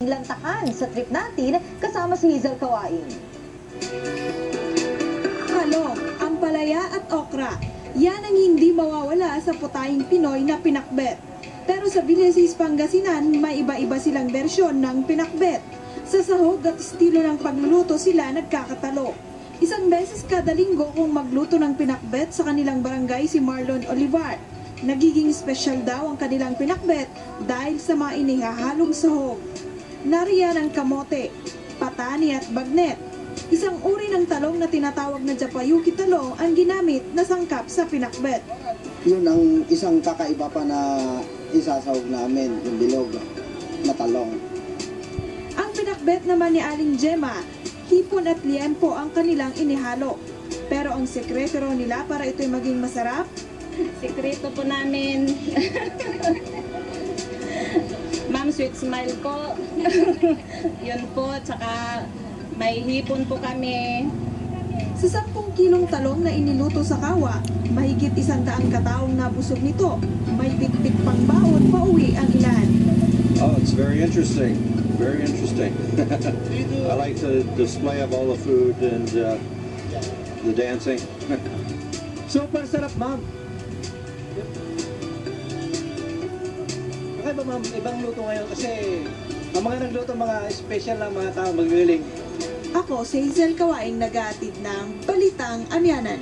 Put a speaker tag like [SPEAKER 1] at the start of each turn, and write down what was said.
[SPEAKER 1] Lantakan sa trip natin kasama si Hazel Kawain.
[SPEAKER 2] Talong, ampalaya at okra. Yan ang hindi mawawala sa putahing Pinoy na pinakbet. Pero sa Villasis, Pangasinan, may iba-iba silang bersyon ng pinakbet. Sa sahog at estilo ng pagluluto sila nagkakatalo. Isang beses kada linggo kung magluto ng pinakbet sa kanilang barangay si Marlon Olivar. Nagiging special daw ang kanilang pinakbet dahil sa mga inihahalong sahog. Nariyan ang kamote, patani at bagnet. Isang uri ng talong na tinatawag na Japayuki talong ang ginamit na sangkap sa pinakbet.
[SPEAKER 3] Yun ang isang kakaiba pa na isasawag namin, yung bilog na talong.
[SPEAKER 2] Ang pinakbet naman ni Aling Gemma, hipon at liempo ang kanilang inihalo. Pero ang sekreto raw nila para ito'y maging masarap?
[SPEAKER 4] Sekreto po namin. Ma'am, sweet smile po. Yun po, tsaka may hipon po kami.
[SPEAKER 2] Sa 10 kilong talong na iniluto sa kawa, mahigit 100 kataong nabusog nito. May bitbit pang baon pauwi ang ilan.
[SPEAKER 5] Oh, it's very interesting. Very interesting. I like the display of all the food and the dancing.
[SPEAKER 6] Super sarap, ma'am. Bakit ba, ma'am, ibang luto ngayon kasi ang mga nagluto, mga special na mga tao magwiling.
[SPEAKER 2] Ako si Hazel Kawaing nag-aatid ng Balitang Amyanan.